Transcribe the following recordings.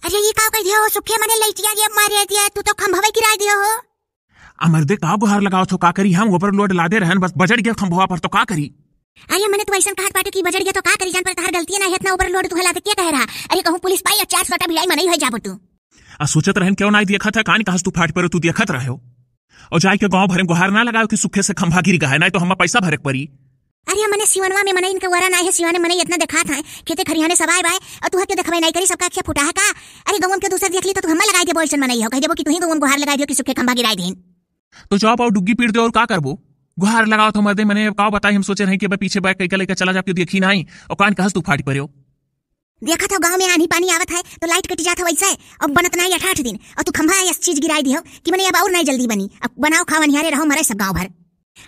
अरे ये का कर दियो सुखे मने लइटिया ये मारे दिया तू तो खंभवे गिरा दियो हो। अमरदे का गुहार लगाओ थो का करी हम ऊपर लोड लादे रहन बस बजट गया खंभवा पर तो का करी। अरे मने तो ऐसा कहत बाटे की बजट गया तो का करी जान पर तार गलती ना इतना ऊपर लोड तू हला दे के कह रहा। अरे कहूं पुलिस पाई 400 भिड़ाई मने हो जाबो तू। आ सोचत रहन क्यों ना देखत है कान कहस तू फाट पर तू देखत रहो और जाय के गांव भरे गुहार ना लगाओ कि सुखे से खंभा गिर गए नहीं तो हम पैसा भरे पड़ी। अरे मने सिवनवा में मने इनके वरा ना है सिवाने मने इतना देखा था खेते खरियाने सबाय बाय और तू हके देखबे नहीं करी सबका अखिया फुटा है का। अरे गवन के दूसर देख ली तो तू हम लगाई दे बोलसन मने हो कह देबो कि तू ही गवन गुहार लगाई दियो कि सुखे खंभा गिराई देन तो जॉब और डुग्गी पीट दे और का करबो गुहार लगाओ तो मर्दे मने का बताई हम सोचे रहे कि पीछे बैठ के लेकर चला जा के देखी नहीं और कान कहस तू फाट पड़ो। देखा था गांव में आंधी पानी आवत है तो लाइट कटी जाता वैसे अब बनत नहीं 8 दिन और तू खंभा इस चीज गिराई दियो कि मने अब और नहीं जल्दी बनी अब बनाओ खावा निहारे रहो मरे सब गांव भर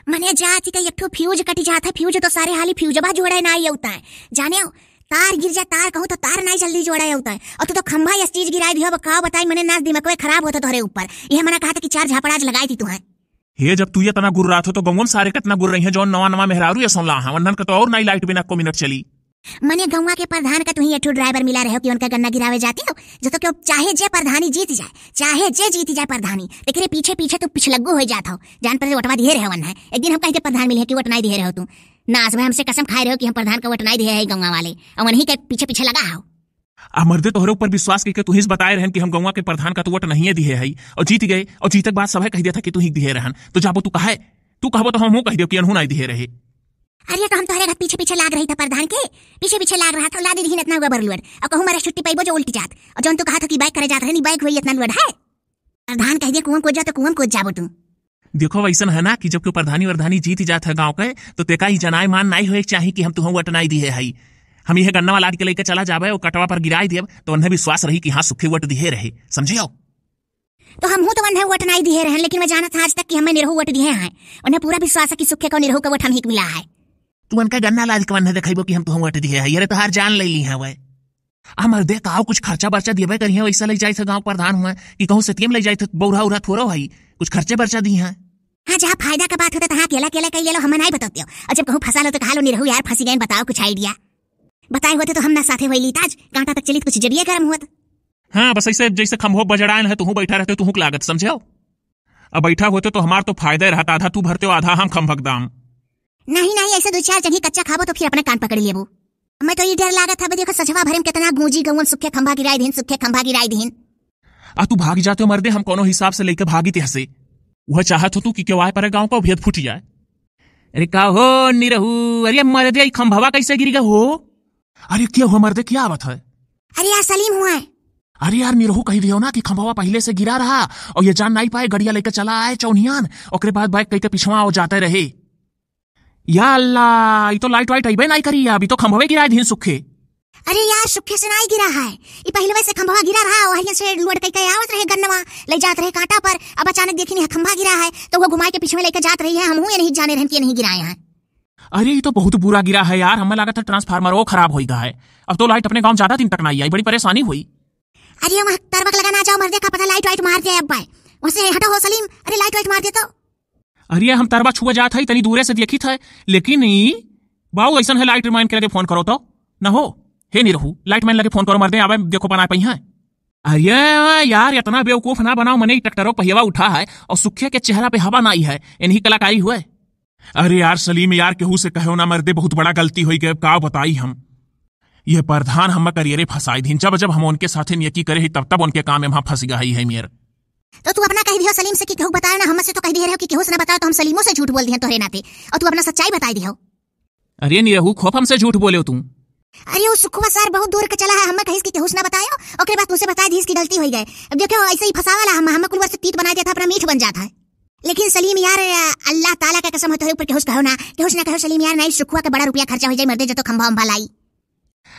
मने जाती का एक ठो फ्यूज कटी जाता है फ्यूज तो सारे हाली फ्यूजबा जोड़े नहीं होता है जाने हो तार गिर जा तार कहूं तो तार नहीं जल्दी जोड़ा होता है और तू तो खंभा इस चीज गिराई दियो अब का बताई मने नाच दिमाग में खराब होता तोरे ऊपर यह मना कहा था कि 4 झापड़ाज लगाई थी तू है हे जब तू ये तना गुर रहा था तो गंगम सारे कितना गुर रही है जो नवा नवा मेहरारू ये सुन ला वंदन का तो और नई लाइट बिना को मिनट चली मने गंगा के प्रधान का तू ही ड्राइवर मिला रहे हो कि उनका गन्ना गिरावे जाती हो जो तो क्यों चाहे जे प्रधानी जीत जाए चाहे जे जीत जाए प्रधानी लेकिन पीछे पीछे तू पिछलग्गू हो जाता हो जान पर वटवा दिए रहे वन है एक दिन हम कहते प्रधान मिले कि वोट नहीं दिए रहे हो तू नाच में हमसे कसम खाए रहे हो कि हम प्रधान का वोट नहीं दिए है गंगा वाले और वहीं के पीछे पीछे लगा हो। मर्दे तोहरे ऊपर विश्वास करके तू ही बताए रहन कि हम गंगा के प्रधान का तो वोट नहीं दिए है और जीत गए और जीतक बाद सब कह दिया था कि तू ही दिए रहन तो जाबो तू कहे तू कहबो तो हम कह दियो कि अनहु नहीं दिए रहे। अरे तो हम तोहरे घर पीछे पीछे लाग रही था प्रधान के पीछे पीछे लाग रहा था ला दी इतना हुआ बरलुअर और कहूं मारा छुट्टी पाइबो जो उल्टी जात और जौन तू कहा था कि बाइक करे जात रहे नी बाइक हुई इतना लुअर है प्रधान कह दिया कुआं को जा तो कुआं को जाबो तू। देखो वैसा है ना कि जब कोई प्रधानी वर्धानी जीत जात है गाँव के तो तेका ही जनाय मान नहीं हो चाहिए कि हम तुह वोट नहीं दिए है हम यह गन्ना वाला के लेकर चला जाबे और कटवा पर गिराई दिए तो उन्हें विश्वास रही कि हाँ सुखे वोट दिए रहे समझे हो। तो हम तो उन्हें वोट नहीं दिए रहे लेकिन मैं जाना था आज तक कि हमें निरहु वोट दिए हैं उन्हें पूरा विश्वास है कि सुखे को निरहु का वोट हम ही मिला है। तू उनका गन्ना लाल के वन्हे देखो कि हम तुह वोट दिए है ये तो हार जान ले ली है वह हमर दे का कुछ खर्चा बर्चा दिए करिए वैसा ले जाए गाँव प्रधान हुआ कि कहूँ सतियम ले जाए बौरा उरा थोड़ा भाई कुछ खर्चे बर्चा दी है। हाँ जहाँ फायदा का बात होता है अकेला अकेला कही ले लो हम नहीं बताते हो और जब कहूँ फंसा लो तो कहा लो निरहु यार फंसी गए बताओ कुछ आइडिया बताए होते तो हम ना साथे वही ताज कांटा तक चली कुछ जरिए गर्म हुआ। हाँ बस ऐसे जैसे खम्भो बजड़ाएं है तू बैठा रहते तू लागत समझे अब बैठा होते तो हमार तो फायदा रहता आधा तू भरते हो आधा हम खम्भक दाम नहीं नहीं ऐसे 2-4 जगह कच्चा खाबो तो फिर अपने कान पकड़ लेबो मैं तो ये डर लागत था देखो सचवा भरे में कितना गूंजी गवन सुखे खंभा गिराई दिन सुखे खंभा गिराई दिन आ तू भाग जाते हो मर्दे हम कोनो हिसाब से लेकर भागी थे हसे वह चाहत हो तू कि केवाय पर गांव का भेद फूट जाए। अरे का हो निरहु अरे मर्दे खंभवा कैसे गिर गया हो अरे क्या हुआ मर्दे क्या बात है। अरे यार सलीम हुआ है। अरे यार निरहु कही दियो ना कि खंभवा पहले से गिरा रहा और ये जान नहीं पाए गड़िया लेकर चला आए चौनियान और बाद बाइक कहीं के पिछवा जाते रहे। या अल्लाह ये तो लाइट वाइट अबे नहीं करी अभी तो खंभवे गिरा दिन सुखे। अरे यार सुखे से नहीं गिरा है ये पहले वैसे खंभवा गिरा रहा और से लोड कई आवत रहे गन्नवा ले जात रहे कांटा पर अब अचानक देखी नहीं खंभा गिरा है तो वो घुमाए के पीछे में लेकर जात रही है हम ये नहीं जाने रहे कि नहीं गिराए हैं। अरे ये तो बहुत बुरा गिरा है यार हमें लगा था ट्रांसफार्मर वो खराब हो गया है अब तो लाइट अपने गाँव ज्यादा दिन तक नहीं आई बड़ी परेशानी हुई। अरे वहाँ तरबक लगाना जाओ मर्दे का पता लाइट वाइट मार दिया अब भाई वैसे हटो हो सलीम अरे लाइट वाइट मार दे तो। अरे हम तरबा छुआ जाता है तनी दूरे से देखी था लेकिन बाऊ ऐसा है लाइट रिमाइंड करके फोन करो तो ना हो हे नहीं रहू लाइट मैन लगे फोन करो मर्दे आवे देखो बना पाई है। अरे यार इतना बेवकूफ ना बनाओ मने ट्रैक्टरों पहिया उठा है और सुखे के चेहरा पे हवा ना आई है इन्हीं कलाकारी हुए। अरे यार सलीम यार केहू से कहो ना मर्दे बहुत बड़ा गलती हुई गए का बताई हम ये प्रधान हम करियरे फंसाई दिन जब जब हम उनके साथ नियति करे तब तब उनके काम में वहां फंस गई है मेरे। तो तू अपना कह दियो सलीम से कि केहू बताओ ना हमसे तो कह दिए रहे हो कि केहू से ना बताओ तो हम सलीमों से झूठ बोल दिए तोरे नाते और तू अपना सच्चाई बता दियो। अरे निरहु खोप हमसे झूठ बोले हो तुम। अरे वो सुखवा सर बहुत दूर का चला है हमें कहीं कि केहू से ना बतायो ओकरे बाद तुझसे बता दी इसकी गलती हो गई अब देखो ऐसे ही फंसावाला हम कुल से तीत बना देता अपना मीठ बन जाता है। लेकिन सलीम यार अल्लाह ताला का कसम होता है ऊपर केहू कहो ना कहो सलीम यार नहीं सुखवा का बड़ा रुपया खर्चा हो जाए मर्दे जो तो खंभा उम्भा लाई।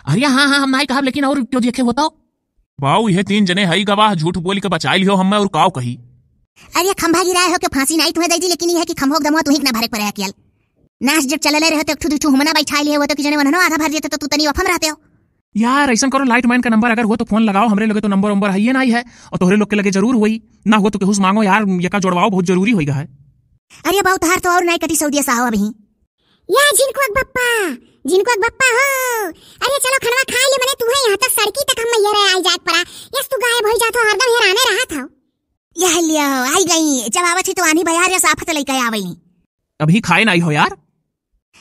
अरे हाँ हाँ हम नहीं कहा लेकिन और क्यों देखे होता बाऊ ये 3 जने हई गवाह झूठ बोल के बचा लियो हमें और काव कही। अरे खंभा गिराए हो के फांसी नहीं तुम्हें दे दी लेकिन ये है कि खंभो दमवा तू ही ना भरे पड़े अकेल नाच जब चलले रहे तो ठुठु हमना बैठा लिए हो तो कि जने वननो आधा भर देते तो तू तनी वफम रहते हो। यार ऐसा करो लाइट मैन का नंबर अगर हो तो फोन लगाओ हमरे लगे तो नंबर है ये नहीं है और तोहरे लोग के लगे जरूर हुई ना हो तो केहू मांगो यार ये का जोड़वाओ बहुत जरूरी होगा है। अरे बहुत हार तो और नहीं कटी सऊदी साहब अभी या जिनको बप्पा हो अरे चलो खाना खा ले मने तू है यहां तक सड़की तक हम ये रहे आई जात पड़ा यस भई जातो हरदम हेराने रहा था। यह लियो आई गई, जब आवत ही तो आनी बयार या साफत लेके आवई। अभी खाए नहीं हो यार?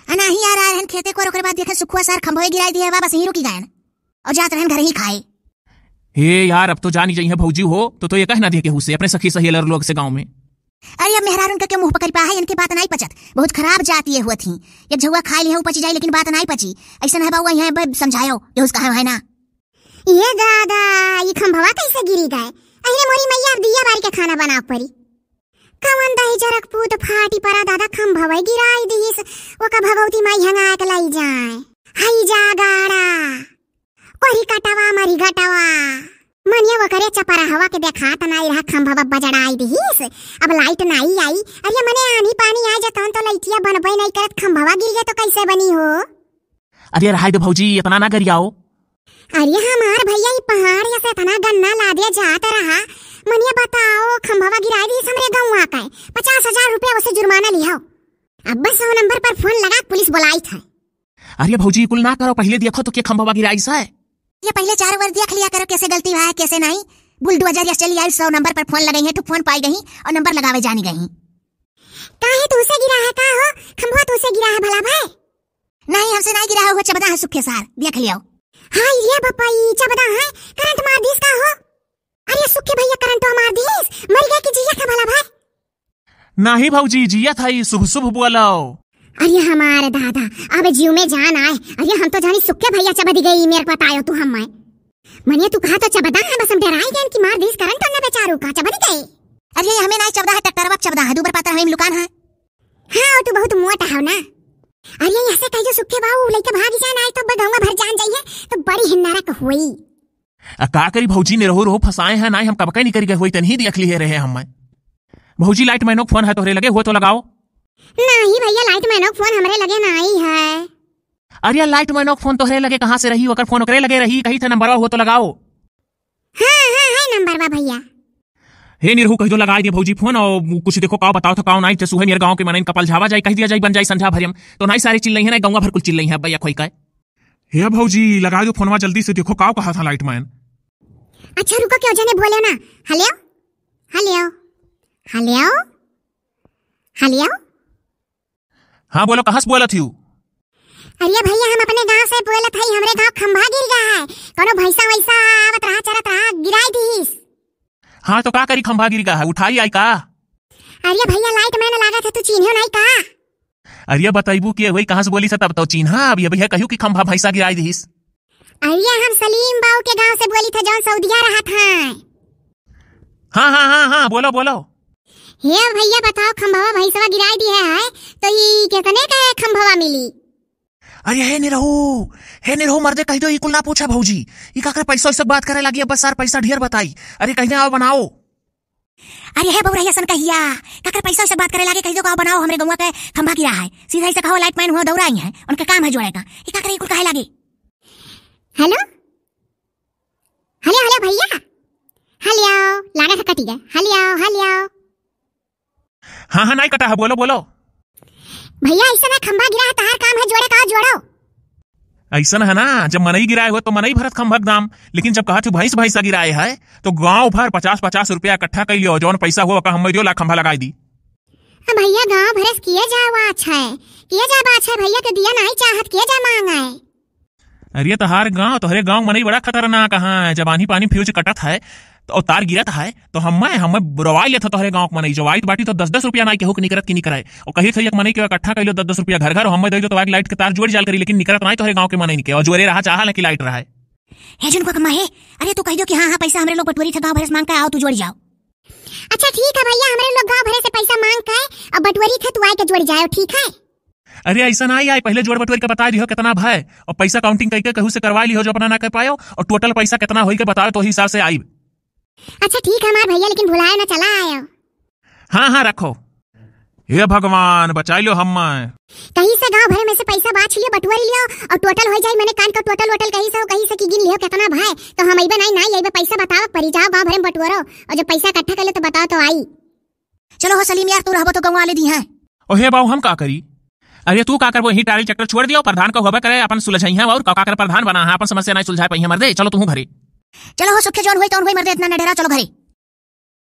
नहीं यार रहन खेते को ओकरे बाद देखे सुखुआ सार खंभवे गिराई दिए बा, बस यहीं रुकी गए और जात रहन घर ही खाए। हे यार अब तो जानी जाइए भौजी हो तो ये कहना दिए केहू से अपने सखी सहेलर लोग से गांव में। अरे अब मेहरार उनका क्यों मुंह पकड़ पा है, इनकी बात नहीं पचत, बहुत खराब जाती है हुआ थी। एक झुआ खा लिया पची जाए लेकिन बात नहीं पची। ऐसा है बाबू यहाँ समझाओ ये उसका है ना। ये दादा ये खंभवा कैसे गिरी गए? अरे मोरी मैया दिया बारी के खाना बनाव परी। कवन दही जरक पूत फाटी परा दादा खंभवा गिराई दिस ओका भगवती माई हंगा के लाई जाए। हाई जा गाड़ा कोरी कटावा मरी घटावा मनिया वो करे चपरा हवा के देखा तनाई रहा खंभवा बजड़ाई दिस। अब लाइट नहीं आई। अरे मने आनी पानी आ जाता तो लाइटिया बनबई नहीं करत खंभवा गिर गया तो कैसे बनी हो? अरे रहाई दो भौजी इतना ना गरियाओ। अरे हमार भैया ये पहाड़ या से इतना गन्ना लादे जाता रहा। मनिया बताओ खंभवा गिराई दी हमरे गाँव का 50,000 रुपया उसे जुर्माना लिया। अब बस 100 नंबर पर फोन लगा पुलिस बुलाई था। अरे भौजी कुल ना करो, पहले देखो तो क्या खंभवा गिराई सा है। ये पहले 4 बार देख लिया करो कैसे गलती है कैसे नहीं। बुलडोजर या चली आई 100 नंबर पर फोन लगाई है तो फोन पाई गई और नंबर लगावे जानी गई। काहे तुसे गिरा है का हो? खंभवा तुसे गिरा है भला भाई? नहीं हमसे नहीं गिरा हुआ, चबदा है सुखे सार देख लियो। हाय रे बपाई चबदा है करंट मार दिस का हो? अरे सुखे भैया करंट मार दिस मर गया कि जिया था भला भाई? नहीं भौजी जिया था, शुभ शुभ बोलो। अरे हमारे दादा अब जीव में जान आए। अरे हम तो जानी सुखे भैया चबदी गई मेरे बतायो तू हम मनिया तू कहा तो चबदा है बस हम डराई गए कि मार दिस करंट ना बेचारू का चबदी गई। अरे हमें नहीं चबदा है ट्रैक्टर चबदा है दूबर पाता है लुकान है। हाँ तू बहुत मोटा है ना। अरे ऐसे कहियो सुखे बाबू लेके भाग जान आए तो बगावा भर जान जाइए तो बड़ी हिन्नारक हुई। का करी भौजी ने रहो फसाए हैं नहीं हम कब कहीं नहीं करी गए हुई तन ही देख लिए रहे हम। भौजी लाइट मैनो फोन है तोहरे लगे हुए तो लगाओ। नहीं भैया लाइट मैनो फोन हमरे लगे नहीं है। अरे लाइट मैनो फोन तोहरे लगे कहाँ से रही? अगर फोन ओकरे लगे रही कहीं था नंबर हो तो लगाओ। हाँ हाँ है नंबर बा भैया। हे निरहू कह दो लगा दिए भौजी फोन और कुछ देखो का बताओ तो काओ नहीं तो सुहे मेरे गांव के मन कपल झावा जाए कह दिया जाए बन जाए संझा भरियम तो नहीं सारी चिल्लाई है ना गाँव भर कुल चिल्लाई है भैया खोई का। हे भौजी लगा दो फोनवा जल्दी से देखो काओ कहा था लाइट मैन। अच्छा रुको क्यों जाने बोलो ना। हेलो हेलो हेलो हेलो हाँ बोलो कहाँ से बोला थी? अरे भैया हम अपने गांव से बोला था हमरे गांव खंभा गिर गया है कोनो भैंसा वैसा आवत रहा चरत रहा गिराई दीस। हाँ तो का करी खंभा गिर गया है उठाई आई का? अरे भैया लाइट मैंने लगा था तू चिन्हो नहीं का? अरे बताइबू कि वही कहाँ से बोली सा तब तो चिन्हा अब ये भैया कहूँ कि खंभा भैंसा गिराई दीस। अरे हम सलीम बाऊ के गांव से बोली था जौन सऊदिया रहा था। हाँ हाँ हाँ हाँ बोलो बोलो। हे भैया बताओ खंभवा भैंसवा गिराई दी है तो ये कितने का खंभवा मिली? अरे हे निरहू मर्दे कह दो ये कुल ना पूछा भौजी ये का कर पैसा सब बात करे लगी अब बस सार पैसा ढेर बताई। अरे कहने आओ बनाओ। अरे है बउरैया सन कहिया काकर पैसा से बात करे लागे कह दो का बनाओ हमरे गौवा के खंभा गिरा है सीधा ऐसे कहो लाइट मैन हुआ दौड़ाई है उनका काम है जोड़ेगा ये का करे कुल काहे लागे। हेलो हेलो हेलो भैया हेलो लागा था कटी गया। हेलो हेलो हाँ हाँ नहीं कटा है बोलो बोलो। भैया ऐसा ना खंभा गिरा है तार काम है जोड़े का जोड़ो। ऐसा है ना जब मनई गिराए हो तो मनई भरत खंभा दाम लेकिन जब कहा तू भैंस भैंसा गिराए है तो गांव भर 50-50 रुपया इकट्ठा कर लियो जौन पैसा हुआ हम 2 लाख खंभा लगाई दी। भैया गांव भरस किए जाए अच्छा है किए जाए अच्छा भैया के दिया नहीं चाहत किए जा मांगा है। अरे तोहार गांव तोहरे गांव मनई बड़ा खतरनाक है जब आनी पानी फ्यूज कटत है तो तार गिरत है तो हम रवाई लेता तोहरे गांव के मनई जो आई बाटी तो 10-10 रुपया नहीं केहू निकरत की नहीं कराए और कही थे मनई के इकट्ठा कर लो 10-10 रुपया घर घर हम दे तो लाइट के तार जोड़ जाल करी लेकिन निकरत नहीं तोहरे गांव के मनई के और जोरे रहा चाह कि लाइट रहा है जुन को कमा है। अरे तू कह दो कि हाँ पैसा हमारे लोग बटोरी था गाँव भर से मांग के आओ तू जोड़ जाओ। अच्छा ठीक है भैया हमारे लोग गाँव भरे से पैसा मांग के और बटोरी था तू आए के जोड़ जाओ ठीक है। अरे ऐसा ना आई पहले जोड़ बटोर के बता दियो कितना भाई और पैसा काउंटिंग करके कहू से करवा लियो जो अपना ना कर पायो और टोटल पैसा कितना होई के बताओ तो हिसाब से आई। अच्छा ठीक है हमारे भैया लेकिन भुलाए ना चला आयो। हाँ हाँ रखो। हे भगवान बचा लो हम कहीं से गांव भर में से पैसा बाछ लियो बटोरी लियो और टोटल हो जाए मैंने कान का टोटल कहीं से की गिन लियो कितना भाई तो हम अइबे नहीं अइबे पैसा बताओ परी जाओ गांव भर में बटोरो और जब पैसा इकट्ठा कर ले तो बताओ तो आई। चलो हो सलीम यार तू रहबो तो गाँव वाले दी है। ओ हे बाबू हम का करी? अरे तू का कर वो ही टारी चक्कर छोड़ दियो प्रधान को होबे करे अपन सुलझाई है और का कर प्रधान बना है अपन समस्या नहीं सुलझा पाई है मर्दे चलो तू घरे। चलो हो सुखे जौन होई तौन होई मर्दे इतना न डरा चलो घरे